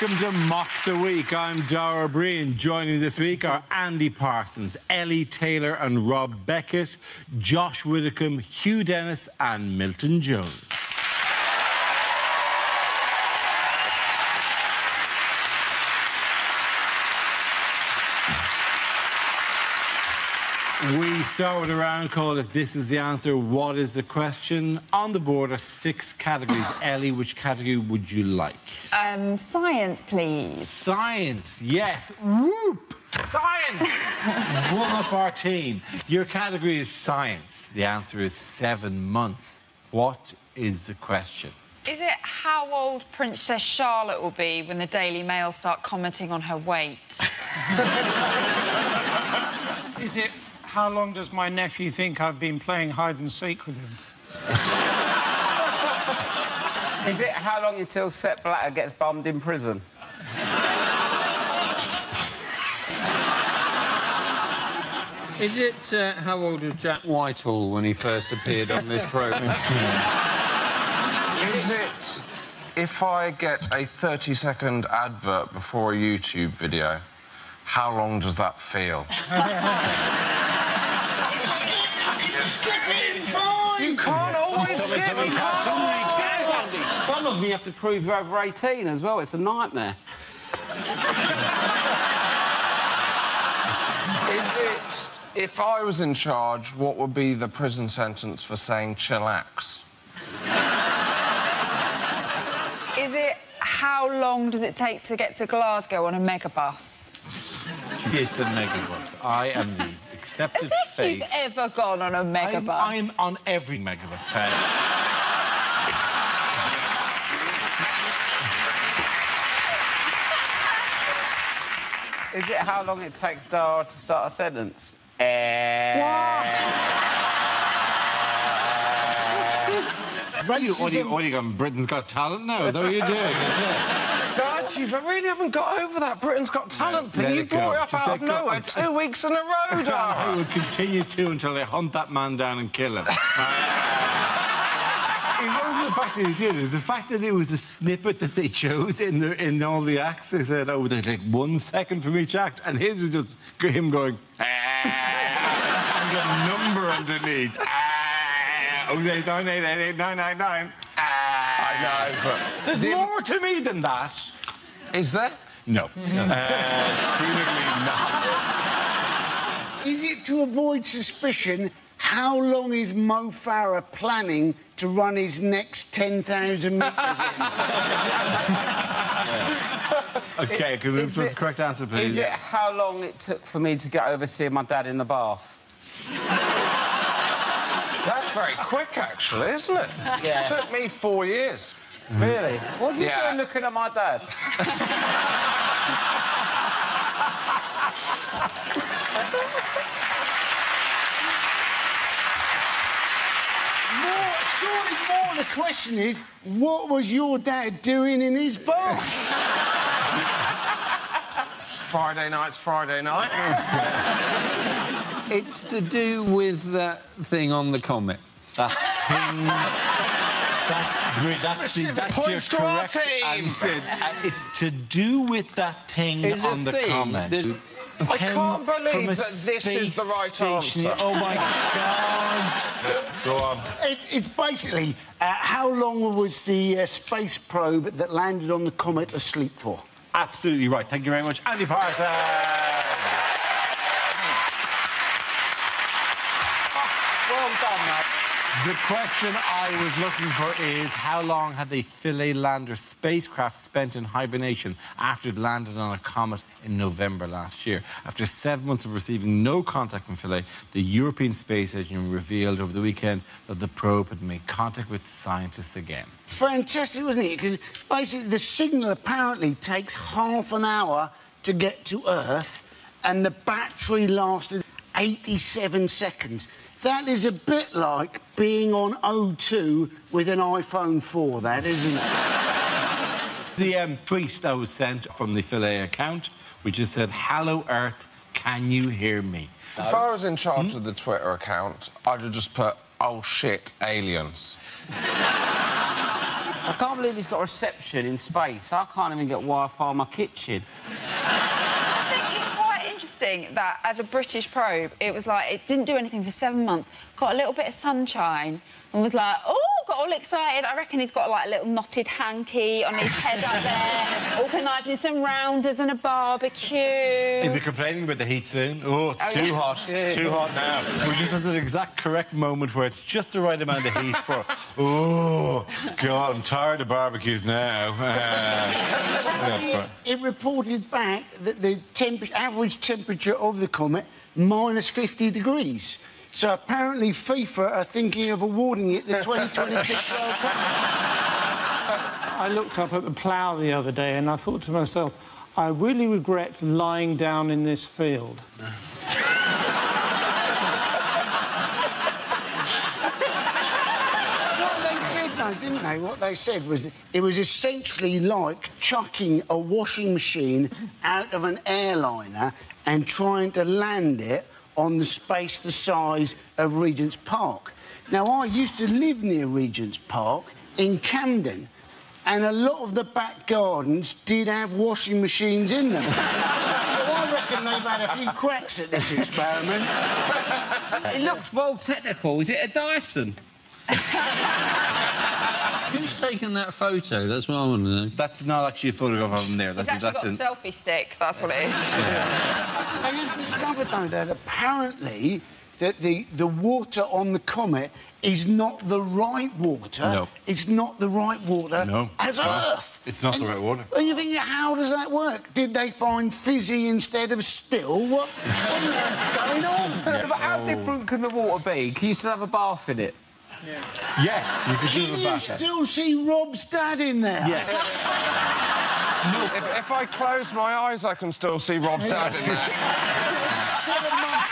Welcome to Mock the Week. I'm Dara O'Briain. Joining me this week are Andy Parsons, Ellie Taylor and Rob Beckett, Josh Widdicombe, Hugh Dennis and Milton Jones. We start with a round called If This Is the Answer, What is the Question? On the board are 6 categories. Ellie, which category would you like? Science, please. Science, yes. Whoop! Science! One up our team. Your category is science. The answer is 7 months. What is the question? Is it how old Princess Charlotte will be when the Daily Mail start commenting on her weight? Is it how long does my nephew think I've been playing hide and seek with him? Is it how long until Sepp Blatter gets bummed in prison? Is it how old was Jack Whitehall when he first appeared on this programme? Is it if I get a 30-second advert before a YouTube video, how long does that feel? You can't always skip. You can't always skip. Some of them you have to prove you're over 18 as well. It's a nightmare. Is it if I was in charge, what would be the prison sentence for saying chillax? Is it how long does it take to get to Glasgow on a megabus? Yes, a megabus. I am the accepted As if you've face. ever gone on a megabus. I'm on every megabus, Pat. Is it how long it takes Dara to start a sentence? What? What's this? What are you going, Britain's Got Talent now? Is that what you're doing? Dad, you really haven't got over that Britain's Got Talent thing. You brought it up out of nowhere 2 weeks in a row, Dara. I would continue to until they hunt that man down and kill him. It wasn't the fact that he did it, it was the fact that it was a snippet that they chose in all the acts. They said, oh, there's like 1 second from each act, and his was just him going, and a number underneath. 089888999. I know, but... There's more to me than that. Is there? No. Seemingly not. Is it to avoid suspicion? How long is Mo Farah planning to run his next 10,000 metres in? OK, can we move to the correct answer, please? Is it how long it took for me to get over seeing my dad in the bath? That's very quick, actually, isn't it? Yeah. It took me 4 years. Really? What was he doing looking at my dad? Surely the question is, what was your dad doing in his bath? Friday night's Friday night. It's to do with that thing on the comet. That thing... That's your correct answer. It's to do with that thing on the comment. I can't believe that this is the right answer. Oh, my God. Go on. It's basically, how long was the space probe that landed on the comet asleep for? Absolutely right. Thank you very much, Andy Parsons. Well done, mate. The question I was looking for is how long had the Philae lander spacecraft spent in hibernation after it landed on a comet in November last year? After 7 months of receiving no contact from Philae, the European Space Agency revealed over the weekend that the probe had made contact with scientists again. Fantastic, wasn't it? Because basically the signal apparently takes half an hour to get to Earth and the battery lasted 87 seconds. That is a bit like being on O2 with an iPhone 4, that, isn't it? The tweet that was sent from the Philae account, which just said, "Hello, Earth, can you hear me?" If I was in charge of the Twitter account, I'd have just put, oh, shit, aliens. I can't believe he's got reception in space. I can't even get Wi-Fi in my kitchen. I think it's quite interesting that, as a British probe, it was like it didn't do anything for 7 months, got a little bit of sunshine, and was like, oh, got all excited. I reckon he's got, like, a little knotted hanky on his head up there, organising some rounders and a barbecue. He'll be complaining about the heat soon. Oh, it's too hot. It's too hot now. We're just at the exact correct moment where it's just the right amount of heat for... Oh, God, I'm tired of barbecues now. It reported back that the average temperature of the comet, minus 50 degrees. So apparently FIFA are thinking of awarding it the 2026 World Cup. I looked up at the plough the other day and I thought to myself, I really regret lying down in this field. Didn't they? What they said was it was essentially like chucking a washing machine out of an airliner and trying to land it on the space the size of Regent's Park. Now, I used to live near Regent's Park in Camden, and a lot of the back gardens did have washing machines in them. So I reckon they've had a few cracks at this experiment. It looks well technical. Is it a Dyson? Who's taken that photo? That's what I want to know. That's not actually a photograph of him there. He's actually got a selfie stick, that's what it is. They have discovered, though, that apparently that the water on the comet is not the right water. No. It's not the right water as Earth. It's not the right water. And you think, how does that work? Did they find fizzy instead of still? What's going on? Yeah. But how different can the water be? Can you still have a bath in it? Yeah. Yes, you can do Can the you back. still see Rob's dad in there? Yes. If I close my eyes, I can still see Rob's dad in there. 7 months.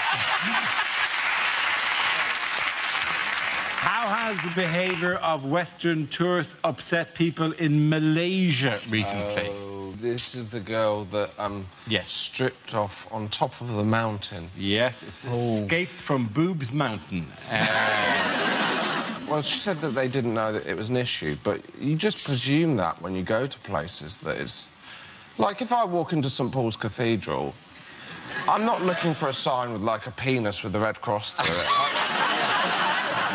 How has the behaviour of Western tourists upset people in Malaysia recently? Oh, this is the girl that stripped off on top of the mountain. Yes, it's escaped from Boobs Mountain. Well, she said that they didn't know that it was an issue, but you just presume that when you go to places that it's... Like, if I walk into St Paul's Cathedral, I'm not looking for a sign with, like, a penis with the Red Cross through it.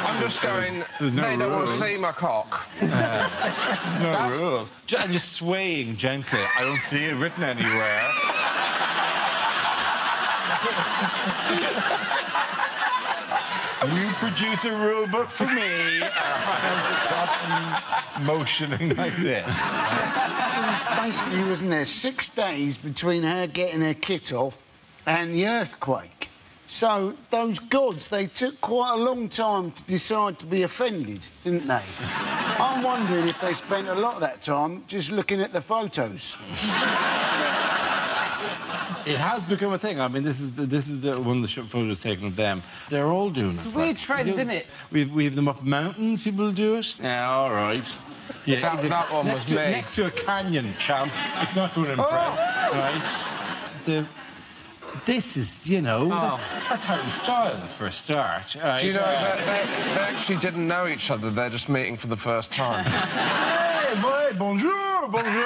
I'm just going, they don't want to see my cock. There's no rule. I'm just swaying gently. I don't see it written anywhere. You produce a rule book for me. Stop motioning like this. Basically, wasn't there 6 days between her getting her kit off and the earthquake? So those gods, they took quite a long time to decide to be offended, didn't they? I'm wondering if they spent a lot of that time just looking at the photos. It has become a thing. I mean, this is one of the photos taken of them. They're all doing it. It's a weird trend, isn't it? We have them up mountains. People do it. Yeah, all right. Yeah, that one was me. Next to a canyon, champ. It's not going to impress, right? This is, you know, that's Harry Styles for a start. Right? Do you know, they actually didn't know each other. They're just meeting for the first time. Hey, boy, bonjour, bonjour.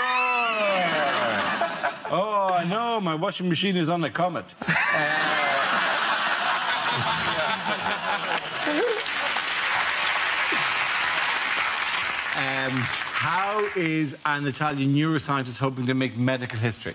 Oh, I know, my washing machine is on the comet. How is an Italian neuroscientist hoping to make medical history?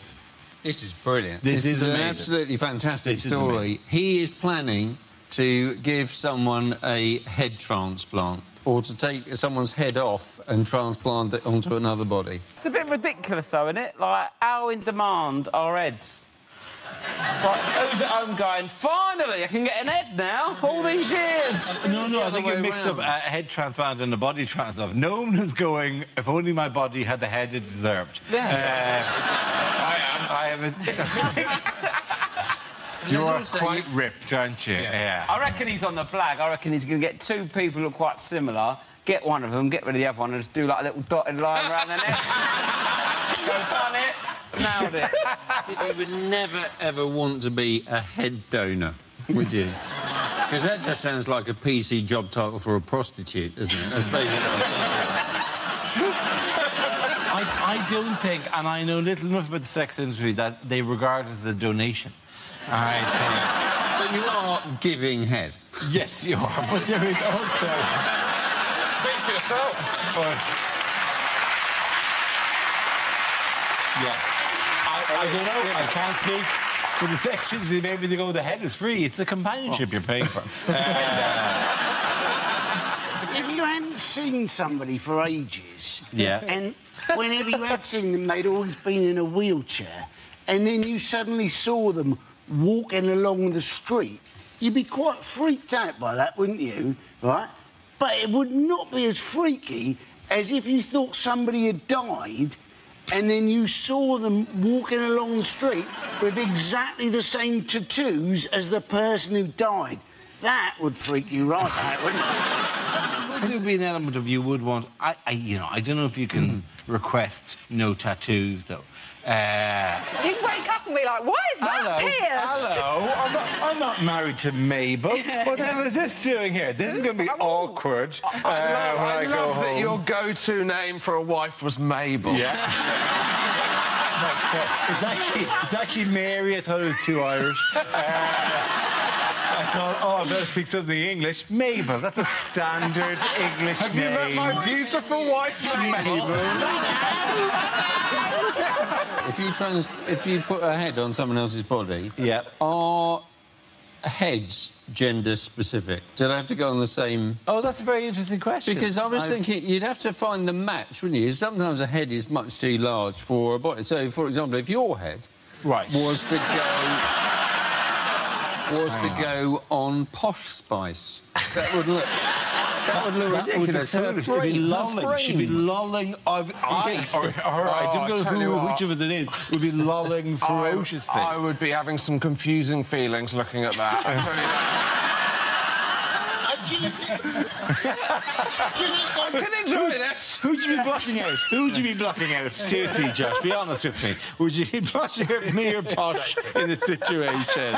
This is brilliant. This is an amazing. absolutely fantastic story. He is planning to give someone a head transplant, or to take someone's head off and transplant it onto another body. It's a bit ridiculous, though, isn't it? Like, how in demand are heads? Like, who's at home going, finally, I can get an head now, all these years? No, I think you mixed up a head transplant and a body transplant. No one is going, if only my body had the head it deserved. Yeah. I have a... You are quite ripped, aren't you? Yeah. I reckon he's on the flag. I reckon he's going to get 2 people who are quite similar, get one of them, get rid of the other one, and just do, like, a little dotted line around the neck. Go, done it, nailed it. You would never, ever want to be a head donor, would you? Because that just sounds like a PC job title for a prostitute, doesn't it? That's basically... I don't think, and I know little enough about the sex industry, that they regard it as a donation. I think. But you are giving head. Yes, you are, but there is also... Speak for yourself. Of course. Yes. I don't know. I can't speak for the sex industry. Maybe they go, the head is free. It's the companionship you're paying for. If you hadn't seen somebody for ages... Yeah. And whenever you had seen them, they'd always been in a wheelchair, and then you suddenly saw them walking along the street, you'd be quite freaked out by that, wouldn't you? Right? But it would not be as freaky as if you thought somebody had died and then you saw them walking along the street with exactly the same tattoos as the person who died. That would freak you right out, wouldn't it? Would there be an element of you would want... I don't know if you can request no tattoos, though. You'd wake up and be like, why is that pierced? Hello. I'm not married to Mabel. What the hell is this doing here? This is going to be awkward. I love that your go-to name for a wife was Mabel. Yeah. It's actually Mary. I thought it was too Irish. I thought, oh, I better pick something English. Mabel, that's a standard English name. Have you met my beautiful wife, Mabel? If you put a head on someone else's body, yeah, are heads gender specific? Do they have to go on the same? Oh, that's a very interesting question. Because I was thinking you'd have to find the match, wouldn't you? Sometimes a head is much too large for a body. So, for example, if your head was to go on Posh Spice, that would look ridiculous. She'd be lolling. I don't know which of us it is. Would be lolling ferociously. I would be having some confusing feelings looking at that. I tell you that. I can enjoy this. Who'd you be blocking out? Who'd you be blocking out? Seriously, Josh, be honest with me. Would you be blocking out me or Posh in this situation?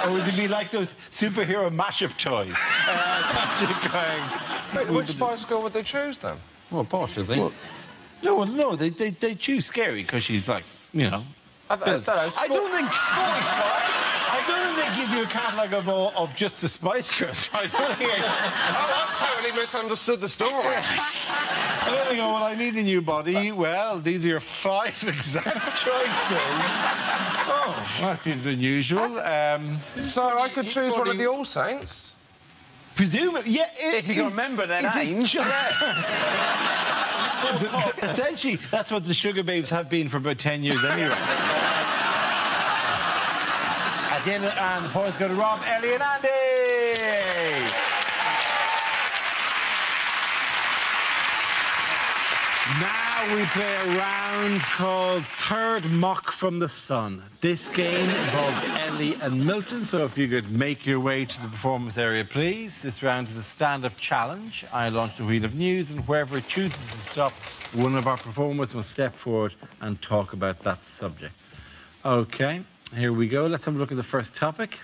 Or would it be like those superhero mashup toys? Which Spice Girl would they choose, then? Well, Posh, I think. Well, no, they choose Scary because she's like, you know... I don't think they give you a catalogue of just the Spice Girls. I don't think it's... Oh, I totally misunderstood the story. I don't think, oh, well, I need a new body. Well, these are your 5 exact choices. Oh, that seems unusual. So I could choose one of the All Saints? Presumably, yeah. If you can remember their names. Essentially, that's what the Sugar Babes have been for about 10 years anyway. At the end of the points go to Rob, Ellie and Andy! Now we play a round called Third Mock from the Sun. This game involves Ellie and Milton, so if you could make your way to the performance area, please. This round is a stand-up challenge. I launch the wheel of news, and wherever it chooses to stop, one of our performers will step forward and talk about that subject. OK, here we go. Let's have a look at the first topic.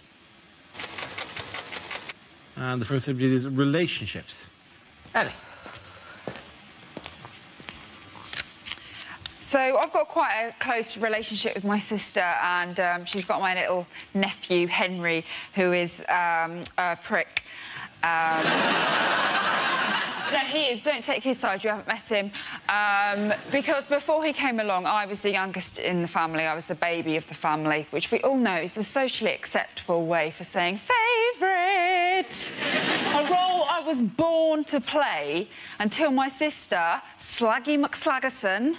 And the first subject is relationships. Ellie. So I've got quite a close relationship with my sister, and she's got my little nephew, Henry, who is a prick. No, he is. Don't take his side. You haven't met him. Because before he came along, I was the youngest in the family. I was the baby of the family, which we all know is the socially acceptable way for saying favourite. A role I was born to play until my sister, Slaggy McSlaggerson,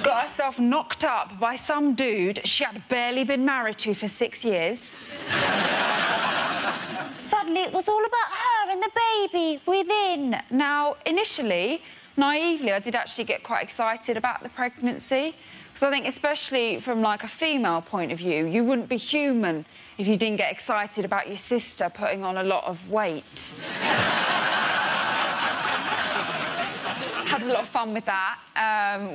got herself knocked up by some dude she had barely been married to for 6 years. Suddenly it was all about her and the baby within. Now, initially, naively, I did actually get quite excited about the pregnancy, because I think especially from, like, a female point of view, you wouldn't be human if you didn't get excited about your sister putting on a lot of weight. Had a lot of fun with that.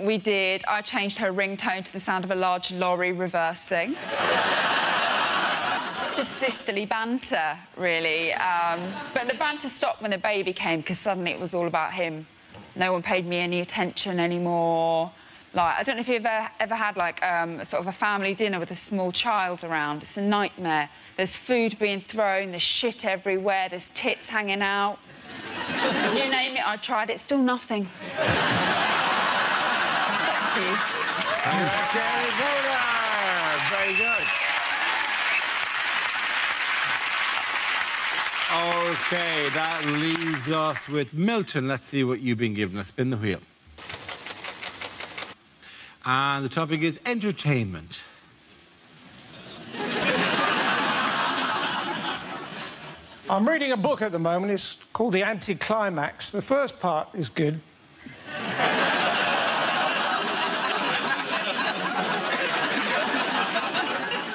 We did. I changed her ringtone to the sound of a large lorry reversing. Just sisterly banter, really. But the banter stopped when the baby came, because suddenly it was all about him. no one paid me any attention anymore. Like, I don't know if you've ever had, like, sort of a family dinner with a small child around. It's a nightmare. There's food being thrown, there's shit everywhere, there's tits hanging out. You name it, I tried it, still nothing. Thank you. Very good. OK, that leaves us with Milton. Let's see what you've been given. Let's spin the wheel. And the topic is entertainment. I'm reading a book at the moment. It's called The Anticlimax. The first part is good.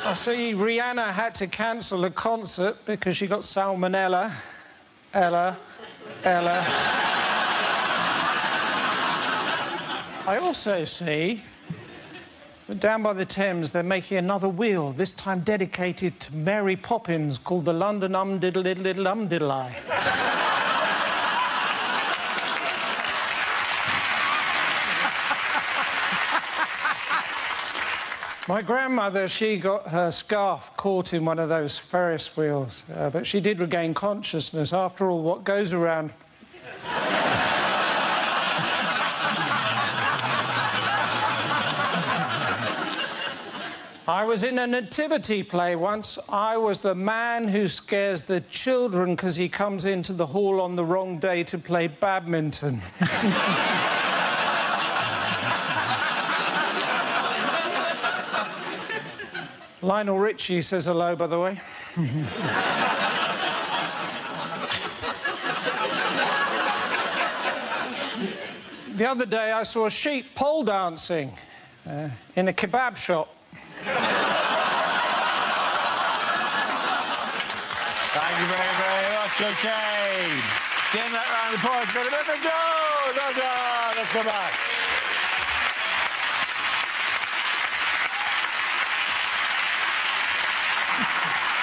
I see Rihanna had to cancel a concert because she got salmonella. Ella. I also see that down by the Thames they're making another wheel, this time dedicated to Mary Poppins, called the London Diddle-Eye. My grandmother, she got her scarf caught in one of those Ferris wheels, but she did regain consciousness. After all, what goes around... I was in a nativity play once. I was the man who scares the children because he comes into the hall on the wrong day to play badminton. Lionel Richie says hello, by the way. The other day, I saw a sheep pole dancing in a kebab shop. Thank you very, very much, OK. Getting that round the point. Got a bit of go! Let's go back.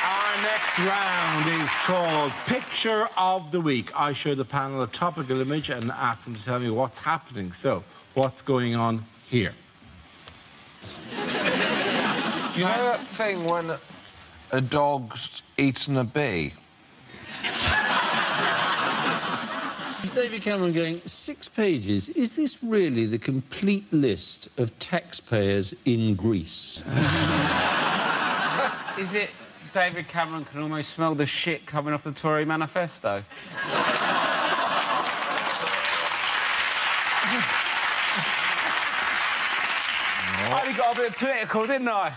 Our next round is called Picture of the Week. I show the panel a topical image and ask them to tell me what's happening. So, what's going on here? You know that thing when a dog's eaten a bee? Is David Cameron going, 6 pages? Is this really the complete list of taxpayers in Greece? Is it David Cameron can almost smell the shit coming off the Tory manifesto? I only got a bit political, didn't I?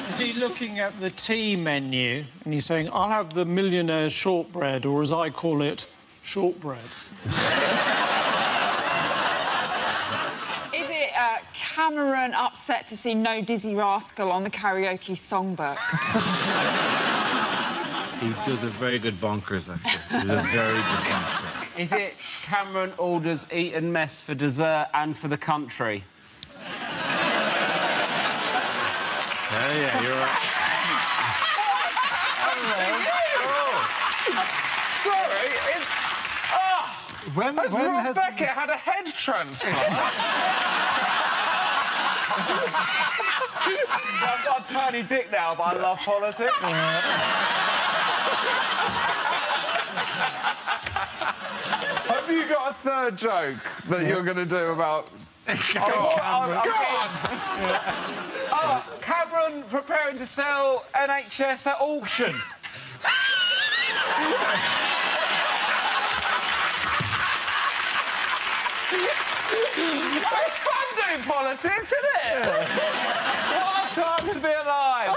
Is he looking at the tea menu and he's saying, I'll have the millionaire's shortbread, or as I call it, shortbread? Is it Cameron upset to see no Dizzy Rascal on the karaoke songbook? He does a very good bonkers, actually. He does a very good bonkers. Is it Cameron orders Eton mess for dessert and for the country? Yeah, you're right. Sorry, When has has Beckett had a head transplant? I've got a tiny dick now, but I love politics. Have you got a third joke that you're going to do about... Cameron preparing to sell NHS at auction. It's fun doing politics, isn't it? What a time to be alive.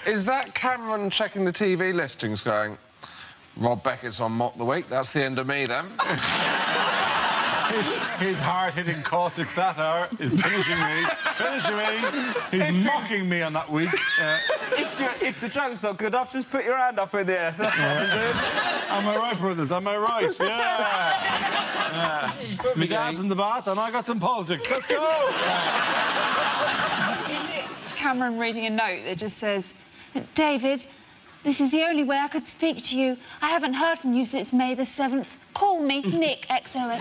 Is that Cameron checking the TV listings going, Rob Beckett's on Mock the Week, that's the end of me, then? His hard-hitting caustic satire is finishing me. He's mocking me on that week. If the joke's not good enough, just put your hand up in the air. Am I right, brothers? Am I right? Yeah. My dad's in the bath and I got some politics. Let's go! Is it Cameron reading a note that just says, David, This is the only way I could speak to you. I haven't heard from you since May the 7th. Call me Nick XOXO.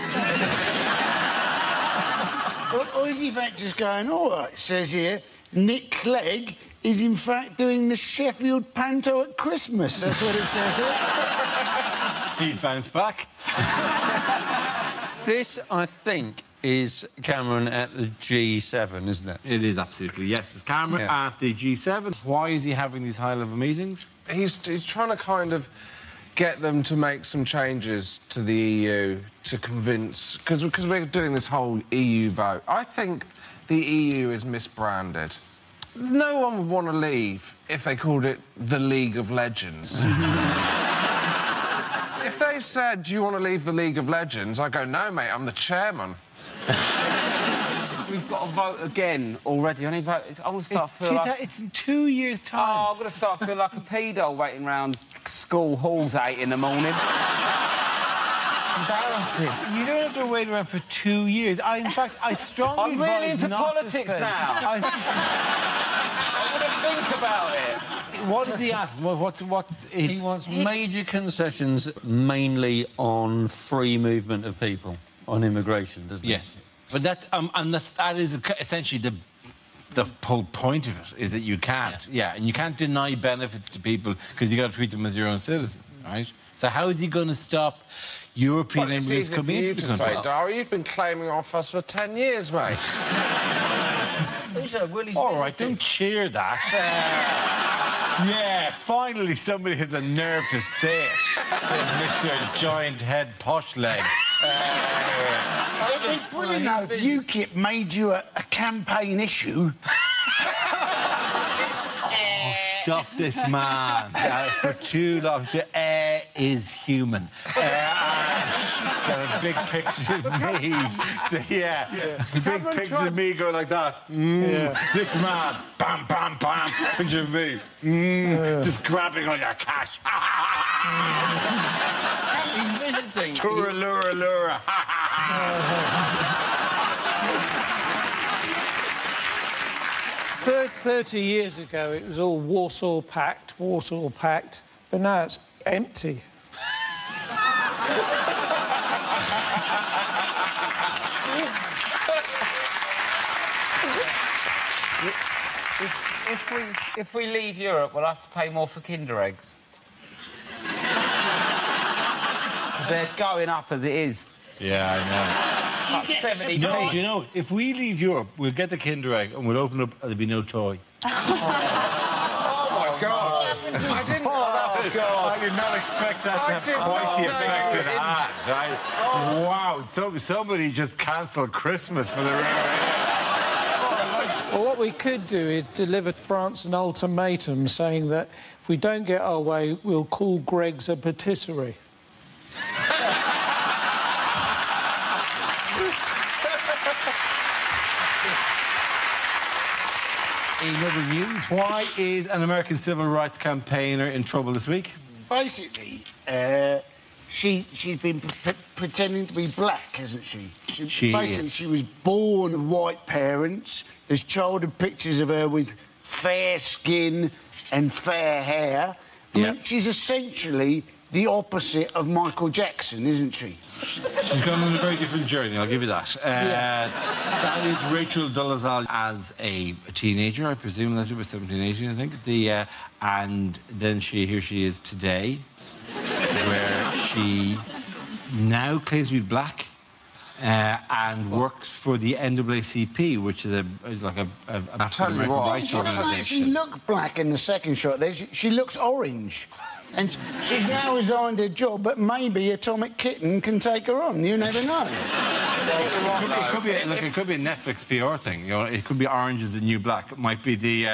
Or is he in fact just going, all right, it says here, Nick Clegg is in fact doing the Sheffield Panto at Christmas. That's what it says here. He's bounced back. This, I think, is Cameron at the G7, isn't it? It is, absolutely, yes. It's Cameron at the G7. Why is he having these high-level meetings? He's trying to kind of get them to make some changes to the EU to convince... Because we're doing this whole EU vote. I think the EU is misbranded. No one would want to leave if they called it the League of Legends. If they said, do you want to leave the League of Legends? I go, no, mate, I'm the chairman. We've got to vote again already. I want to start feeling like... It's in 2 years' time. Oh, I'm going to start feeling like a pedo waiting round school halls at 8 in the morning. It's embarrassing. You don't have to wait around for 2 years. In fact, I strongly I'm really advise into not politics to spend... now. I want to think about it. What does he ask? What's He wants major concessions, mainly on free movement of people, on immigration, doesn't he? Yes. But that is essentially the whole point of it, is that you can't, and you can't deny benefits to people because you got to treat them as your own citizens, right? So how is he going to stop European immigrants coming into the country? Say, Dara, you've been claiming off us for 10 years, mate. All right, don't cheer that. Yeah, finally somebody has a nerve to say it. Mr. Giant Head Posh Leg. It'd be brilliant now if UKIP made you a campaign issue. Stop this man for too long. Is human. Got a big picture of me. So, big picture of me going like that. This man, bam, bam, bam. Picture of me. Just grabbing all your cash. He's visiting. Lura, lura, lura. 30 years ago, it was all Warsaw Pact, but now it's empty. If we leave Europe, we'll have to pay more for Kinder eggs. Because they're going up as it is. Yeah, I know. Like 70p. No, you know, if we leave Europe, we'll get the Kinder Egg and we'll open up and there'll be no toy. Oh, my God. I didn't... Oh, God. I did not expect that to have quite the effect it had, right? Wow, somebody just cancelled Christmas for the Well, what we could do is deliver France an ultimatum saying that if we don't get our way, we'll call Greg's a patisserie. In other news, why is an American civil rights campaigner in trouble this week? Basically, she's been pretending to be black, hasn't she? She was born of white parents. There's childhood pictures of her with fair skin and fair hair. I mean, she's essentially the opposite of Michael Jackson, isn't she? She's gone on a very different journey, I'll give you that. That is Rachel Dolezal as a teenager, I presume that it was 17, 18, I think. And then here she is today, where she now claims to be black and works for the NAACP, which is like an African American rights She doesn't organisation. actually look black in the second shot. She looks orange. And she's now resigned her job, but maybe Atomic Kitten can take her on. You never know. It could be a Netflix PR thing. You know, it could be Orange is the New Black. It might be the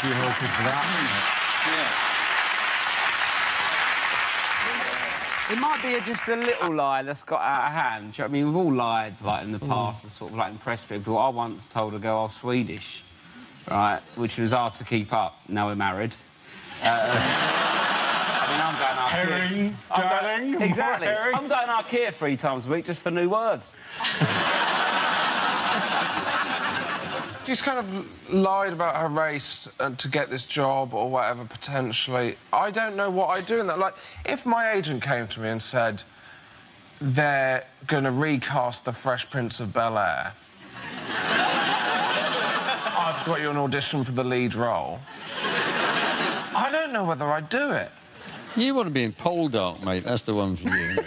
hoping for that. It might be just a little lie that's got out of hand. Do you know what I mean? We've all lied, like, in the past to sort of, like, impress people. I once told a girl I was Swedish, right, which was hard to keep up. Now we're married. I mean, I'm going Herring, darling. Exactly. I'm going IKEA 3 times a week just for new words. She's kind of lied about her race to get this job or whatever, potentially. I don't know what I'd do in that. Like, if my agent came to me and said they're going to recast the Fresh Prince of Bel-Air, I've got you an audition for the lead role, I don't know whether I'd do it. You want to be in pole dark, mate. That's the one for you.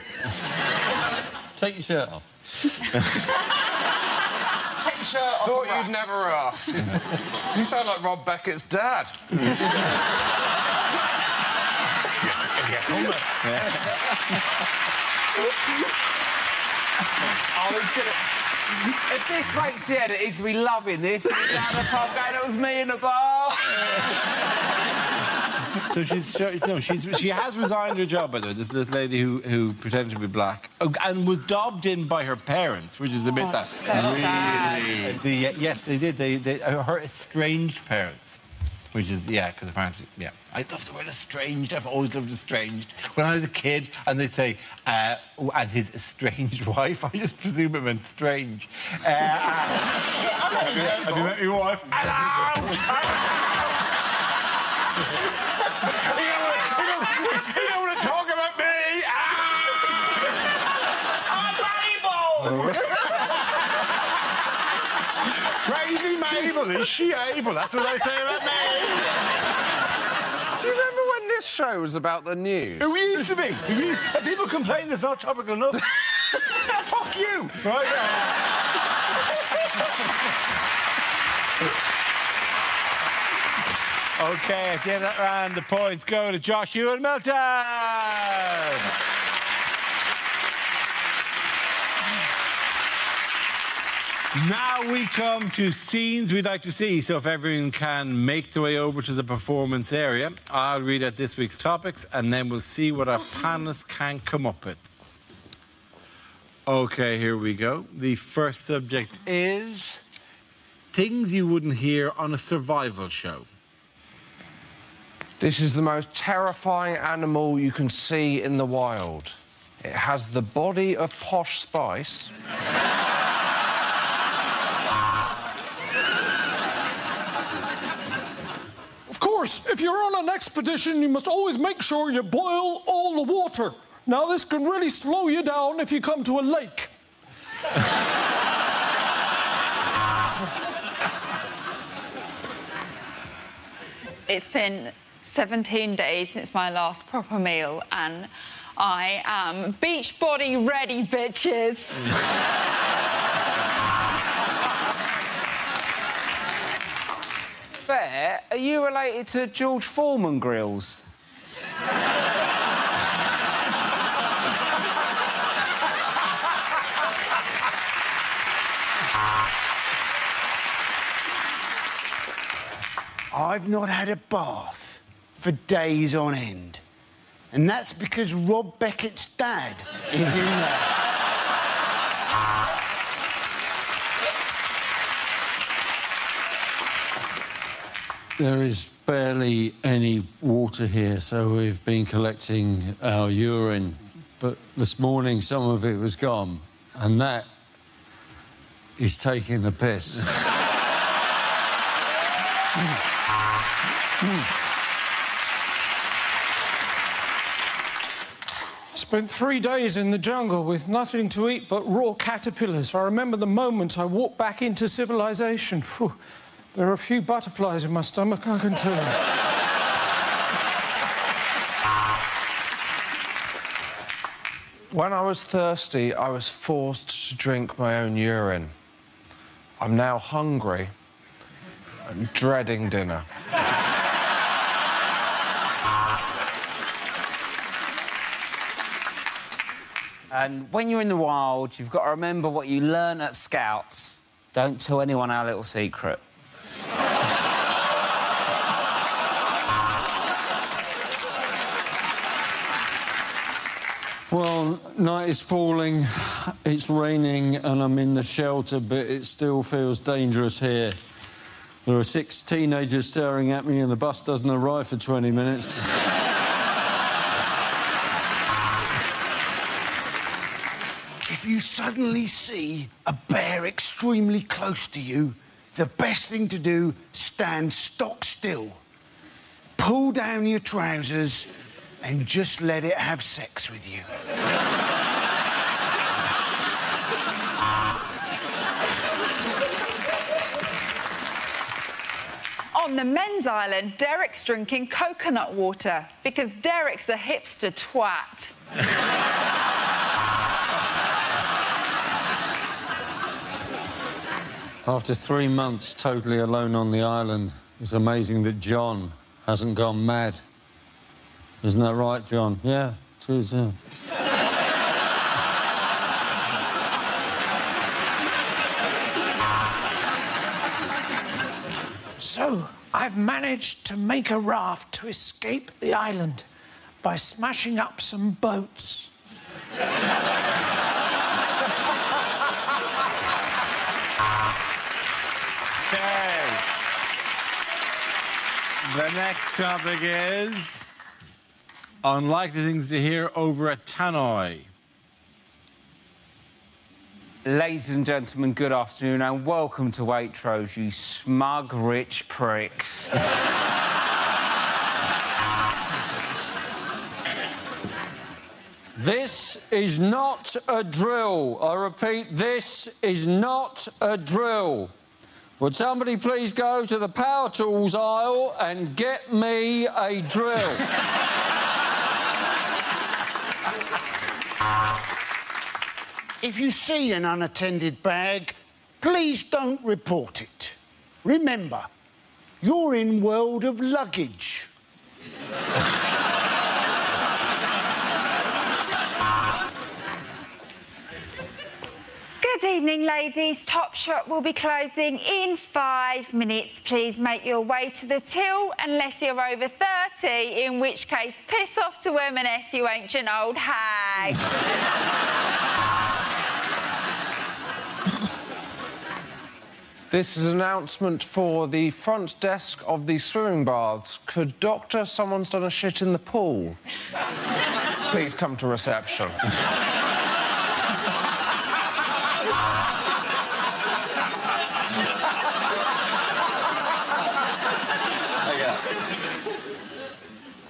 Take your shirt off. Take your shirt off. Thought you'd never ask. You sound like Rob Beckett's dad. If this makes you edit, he's going to be loving this. Down the pub going, it was me in the bar. So she has resigned her job, by the way. This lady who pretended to be black and was dobbed in by her parents, which is a bit that so sad. Yes, they did. Her estranged parents, which is because apparently I love the word estranged. I've always loved estranged. When I was a kid, and they'd say and his estranged wife, I just presume it meant strange. Have you met your wife? Hello. You don't want to talk about me! I'm able! Crazy Mabel, is she able? That's what I say about me! Do you remember when this show was about the news? It used to be. People complain it's not topical enough. Fuck you! Right? OK, at the end of that round, the points go to Joshua and Milton. Now we come to scenes we'd like to see. So if everyone can make their way over to the performance area, I'll read out this week's topics and then we'll see what our panellists can come up with. OK, here we go. The first subject is things you wouldn't hear on a survival show. This is the most terrifying animal you can see in the wild. It has the body of Posh Spice. Of course, if you're on an expedition, you must always make sure you boil all the water. Now, this can really slow you down if you come to a lake. It's been 17 days since my last proper meal, and I am beach body ready, bitches. Bear, are you related to George Foreman grills? I've not had a bath for days on end. And that's because Rob Beckett's dad is in there. There is barely any water here, so we've been collecting our urine. But this morning, some of it was gone, and that is taking the piss. Spent 3 days in the jungle with nothing to eat but raw caterpillars. I remember the moment I walked back into civilization. Whew. There are a few butterflies in my stomach, I can tell you. When I was thirsty, I was forced to drink my own urine. I'm now hungry and dreading dinner. And when you're in the wild, you've got to remember what you learn at Scouts. Don't tell anyone our little secret. Well, night is falling, it's raining, and I'm in the shelter, but it still feels dangerous here. There are 6 teenagers staring at me, and the bus doesn't arrive for 20 minutes. If you suddenly see a bear extremely close to you, the best thing to do, stand stock still. Pull down your trousers and just let it have sex with you. On the men's island, Derek's drinking coconut water because Derek's a hipster twat. After 3 months totally alone on the island, it's amazing that John hasn't gone mad. Isn't that right, John? Yeah, it is, yeah. So, I've managed to make a raft to escape the island by smashing up some boats. Okay. The next topic is unlikely things to hear over at Tannoy. Ladies and gentlemen, good afternoon and welcome to Waitrose, you smug, rich pricks. This is not a drill. I repeat, this is not a drill. Would somebody please go to the power tools aisle and get me a drill? If you see an unattended bag, please don't report it. Remember, you're in world of luggage. Good evening, ladies. Topshop will be closing in 5 minutes. Please make your way to the till unless you're over 30, in which case piss off to M&S, you ancient old hag. This is an announcement for the front desk of the swimming baths. Could doctor, someone's done a shit in the pool? Please come to reception.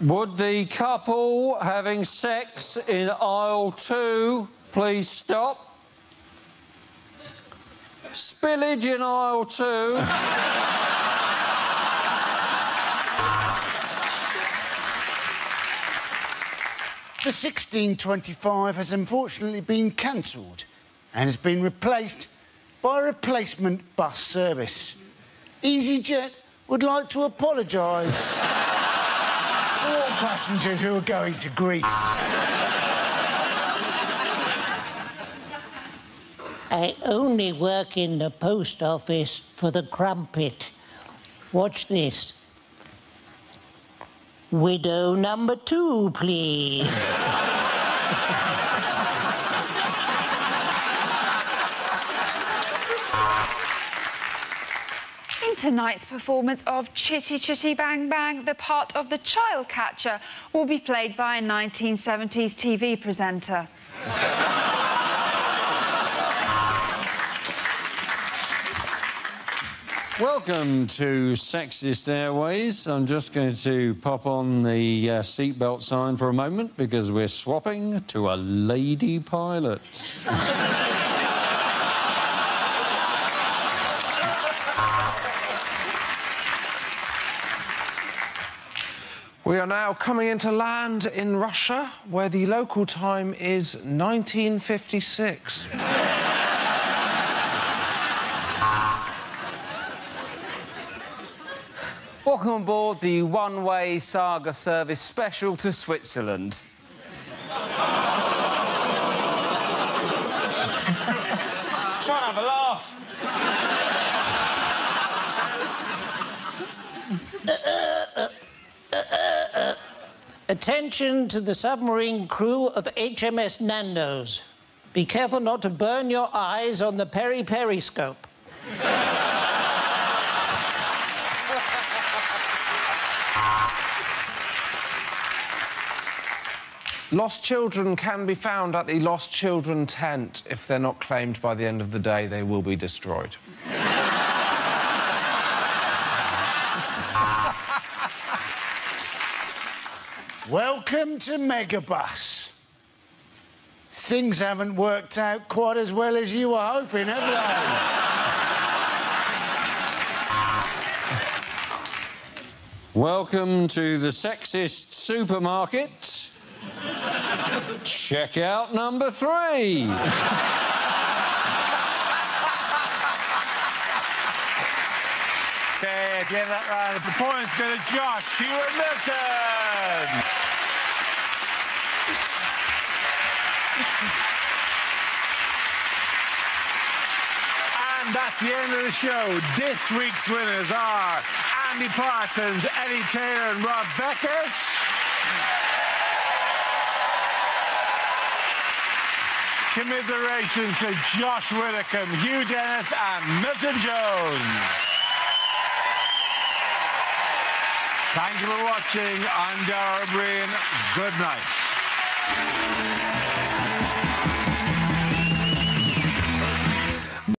Would the couple having sex in aisle 2 please stop? Spillage in aisle 2. The 1625 has unfortunately been cancelled and has been replaced by a replacement bus service. EasyJet would like to apologise for all passengers who are going to Greece. I only work in the post office for the crumpet. Watch this. Widow number 2, please. In tonight's performance of Chitty Chitty Bang Bang, the part of the child catcher will be played by a 1970s TV presenter. Welcome to Sexist Airways. I'm just going to pop on the seatbelt sign for a moment because we're swapping to a lady pilot. We are now coming into land in Russia, where the local time is 1956. Welcome on board the one-way saga service special to Switzerland. Just trying to have a laugh. Attention to the submarine crew of HMS Nando's. Be careful not to burn your eyes on the periscope. Lost children can be found at the Lost Children tent. If they're not claimed by the end of the day, they will be destroyed. Welcome to Megabus. Things haven't worked out quite as well as you were hoping, have they? Welcome to the sexist supermarket. Check out number 3. Okay, at the end of that round, the points go to Josh, Hugh and Milton. And that's the end of the show. This week's winners are Andy Parsons, Eddie Taylor and Rob Beckett. Commiserations to Josh Widdicombe, Hugh Dennis and Milton Jones. Thank you for watching. I'm Dara O'Briain. Good night.